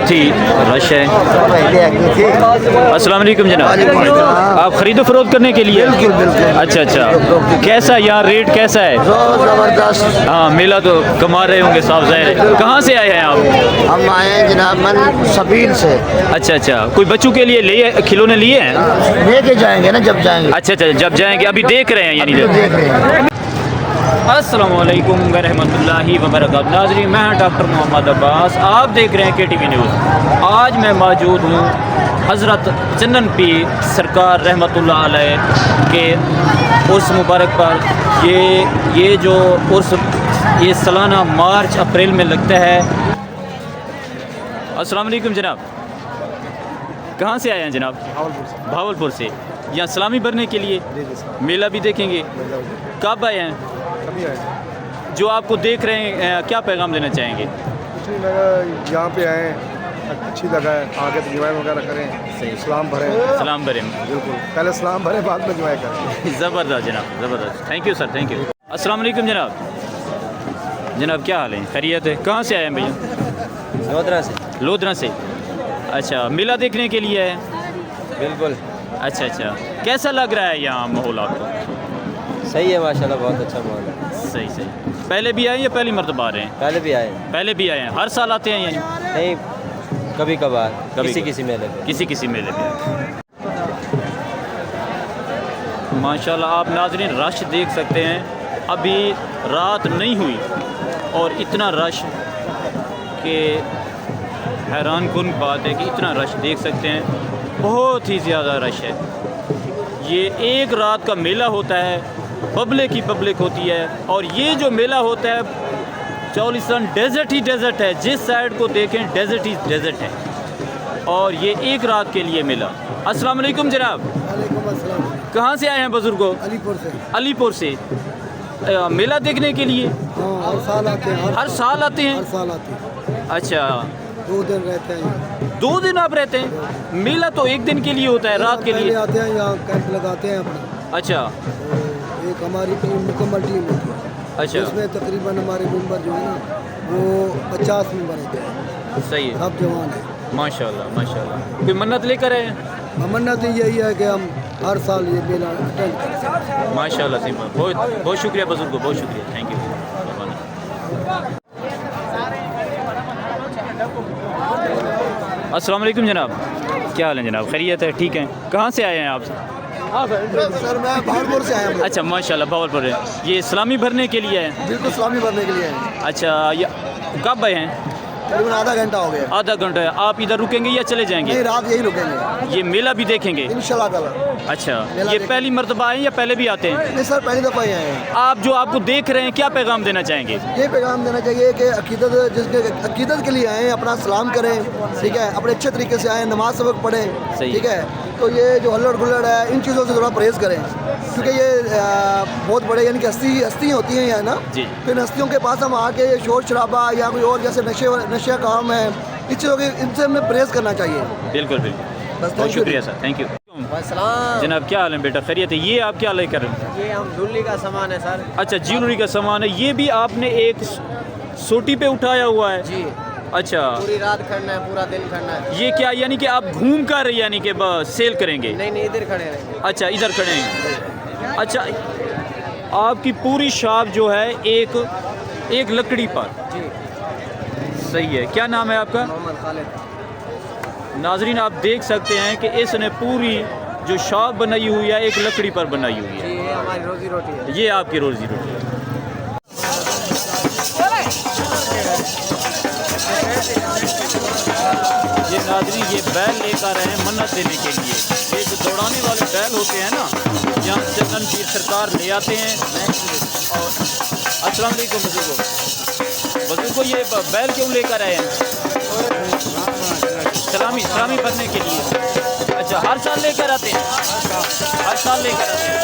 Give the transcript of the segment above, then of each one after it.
बहुत ही रश है। अस्सलाम वालेकुम जनाब, आप खरीदो फरोख्त करने के लिए? अच्छा अच्छा, कैसा यहाँ रेट कैसा है? जबरदस्त। हाँ, मेला तो कमा रहे होंगे साफ ज़ाहिर है। कहाँ से आए हैं आप? हम आए हैं जनाब मन सबील से। अच्छा अच्छा, कोई बच्चों के लिए लिए खिलौने लिए हैं? लेके जाएंगे ना जब जाएंगे। अच्छा अच्छा, जब जाएंगे, अभी देख रहे हैं यानी। तो देख रहे हैं। अस्सलामु अलैकुम व रहमतुल्लाहि व बरकातहू। नाज़रीन, मैं डॉक्टर मोहम्मद अब्बास, आप देख रहे हैं KTV न्यूज़। आज मैं मौजूद हूँ हज़रत चन्नन पीर सरकार रहमतुल्लाह अलैह के उर्स मुबारक पर। ये जो उर्स ये सालाना मार्च अप्रैल में लगता है। अस्सलाम वालेकुम जनाब, कहाँ से आए हैं जनाब? भावलपुर से। यहाँ सलामी भरने के लिए, मेला भी देखेंगे। कब आए हैं? जो आपको देख रहे हैं, क्या पैगाम देना चाहेंगे? कुछ नहीं, मैं यहाँ पे आए, अच्छी जगह है, आगे तो इंजॉय वगैरह करें, सही। सलाम भरें। सलाम भरें, बिल्कुल, पहले सलाम भरें, बाद में इंजॉय करें। ज़बरदस्त जनाब, ज़बरदस्त। Thank you sir, thank you. अस्सलाम वालेकुम जनाब। जनाब क्या हाल है? खैरियत है? कहाँ से आए हैं भैया? लोधरा से। लोधरा से। अच्छा, मेला देखने के लिए है? बिल्कुल। अच्छा अच्छा, कैसा लग रहा है यहाँ माहौल आपको? सही है माशाल्लाह, बहुत अच्छा माहौल है। सही सही। पहले भी आए या पहली मरतबा आ रहे हैं? पहले भी आए। पहले भी आए हैं। हर साल आते हैं यहीं? नहीं, कभी कभार, कभी किसी मेले पे। किसी मेले में। माशाल्लाह, आप नाज़रीन रश देख सकते हैं। अभी रात नहीं हुई और इतना रश कि हैरान कुन बात है कि इतना रश देख सकते हैं। बहुत ही ज़्यादा रश है। ये एक रात का मेला होता है, पब्लिक ही पब्लिक होती है। और ये जो मेला होता है चौलिस्तान डेजर्ट ही डेजर्ट है। जिस साइड को देखें डेजर्ट ही डेजर्ट है। और ये एक रात के लिए मेला। अस्सलाम वालेकुम जनाब, वालेकुम अस्सलाम। कहाँ से आए हैं बुजुर्गों? अलीपुर से। अलीपुर से। मेला देखने के लिए? हाँ, हर साल आते हैं। हर साल आते हैं? हर साल आते हैं। अच्छा, 2 दिन रहते हैं। 2 दिन आप रहते हैं? मेला तो एक दिन के लिए होता है, रात के पहले लिए। आते हैं, यहाँ कैंप लगाते हैं अपना। अच्छा तो एक हमारी टीम, मुकम्मल टीम होती है। अच्छा, उसमें तकरीबन हमारे मेंबर जो है ना, वो 50 मेंबर रहते हैं। सही है। सब जवान है। माशाल्लाह माशाल्लाह। कोई मन्नत लेकर आए हैं? मन्नत यही है कि हम हर साल ये मेला अटेंड करें। माशाल्लाह सही। बहुत बहुत शुक्रिया बुजुर्गों, बहुत शुक्रिया, थैंक यू। अस्सलाम वालेकुम जनाब, क्या हाल है जनाब? खैरियत है? ठीक है। कहाँ से आए हैं आप? सर मैं भागलपुर से आया हूँ। अच्छा माशाल्लाह, भावलपुर है। ये सलामी भरने के लिए है? बिल्कुल सलामी भरने के लिए है। अच्छा, ये कब आए हैं? करीबन आधा घंटा हो गया। आधा घंटा है। आप इधर रुकेंगे या चले जाएंगे? नहीं, रात यही रुकेंगे ये मेला भी देखेंगे? इंशाल्लाह ताला। अच्छा, मेला ये देखेंगे। पहली मर्तबा आए या पहले भी आते हैं? नहीं सर, पहली दफ़ा ही आए हैं। आप जो आपको देख रहे हैं, क्या पैगाम देना चाहेंगे? ये पैगाम देना चाहिए कि अकीदत, जिसके अकीदत के लिए आए, अपना सलाम करें, ठीक है, अपने अच्छे तरीके से आए, नमाज सबक पढ़ें, सही। ठीक है। तो ये जो हल्लड़ गुल्लड़ है, इन चीज़ों से थोड़ा परहेज़ करें, क्योंकि ये बहुत बड़े यानी कि हस्ती होती हैं यहाँ ना। जी। फिर हस्तियों के पास हम आके शोर शराबा या कोई और जैसे नशे काम है, इस चीज़ों के इनसे हमें परहेज़ करना चाहिए। बिल्कुल बिल्कुल, बस बहुत शुक्रिया सर, थैंक यू। जनाब क्या हाल है बेटा? खैरियत है? ये आप क्या लेकर? ये हम ज्वेलरी का सामान है सर। अच्छा, ज्वेलरी का सामान है। ये भी आपने एक सोटी पे उठाया हुआ है? जी। अच्छा, पूरी रात खड़ना है, पूरा दिन खड़ना है। ये क्या यानी कि आप घूम कर यानी कि सेल करेंगे? नहीं, इधर खड़े रहेंगे। अच्छा, इधर खड़े हैं। अच्छा, आपकी पूरी शॉप जो है एक लकड़ी पर? जी। सही है। क्या नाम है आपका? मोहम्मद खालिद। नाजरीन, आप देख सकते हैं कि इसने पूरी जो शॉप बनाई हुई है एक लकड़ी पर बनाई हुई है। जी, ये हमारी रोजी रोटी है। ये आपकी रोजी रोटी है। ये नाजरीन, ये बैल लेकर आए हैं मन्नत देने के लिए। ये जो दौड़ाने वाले बैल होते हैं ना, यहाँ चन्नन पीर सरकार ले आते हैं। और अस्सलाम वालेकुम बुजुर्गों, ये बैल क्यों लेकर आए हैं? सलामी भरने के लिए। अच्छा, हर साल लेकर आते हैं? हर साल लेकर आते हैं।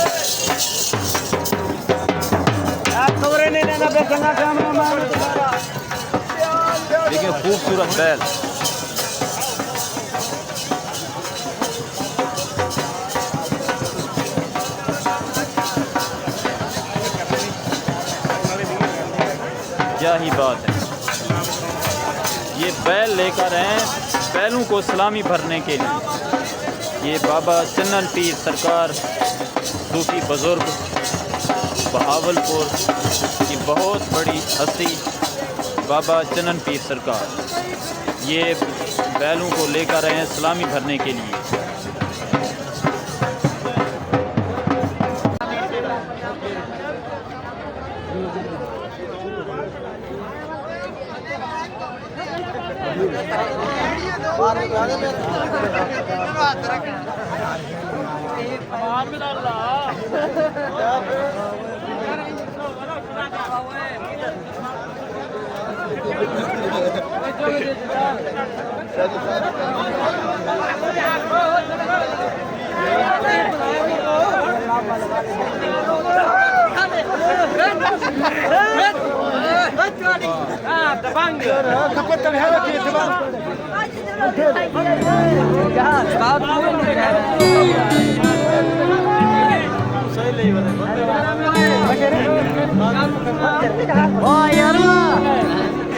देखिए खूबसूरत बैल। क्या ही बात है। ये बैल लेकर हैं बैलों को सलामी भरने के लिए। ये बाबा चन्नन पीर सरकार सूफी बुज़ुर्ग बहावलपुर की बहुत बड़ी हस्ती बाबा चन्नन पीर सरकार ये बैलों को लेकर आए हैं सलामी भरने के लिए।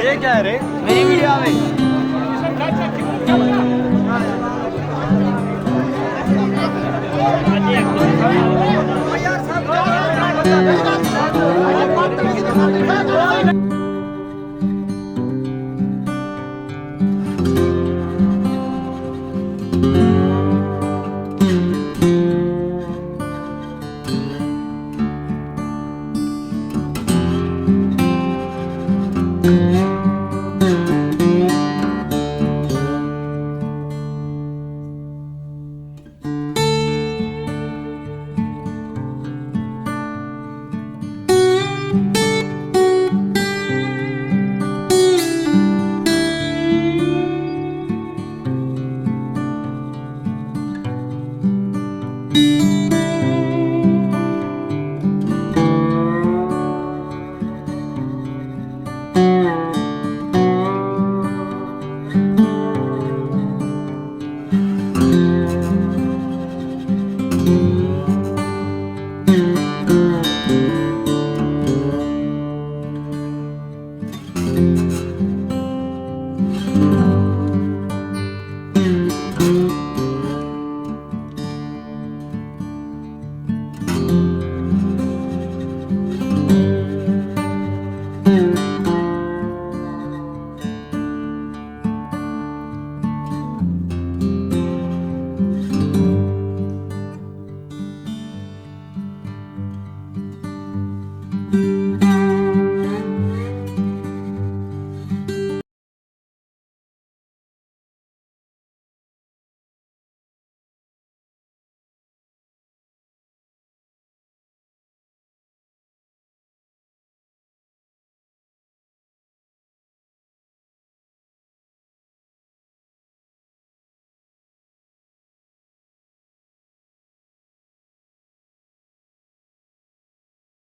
ये क्या है रे मेरी वीडियो में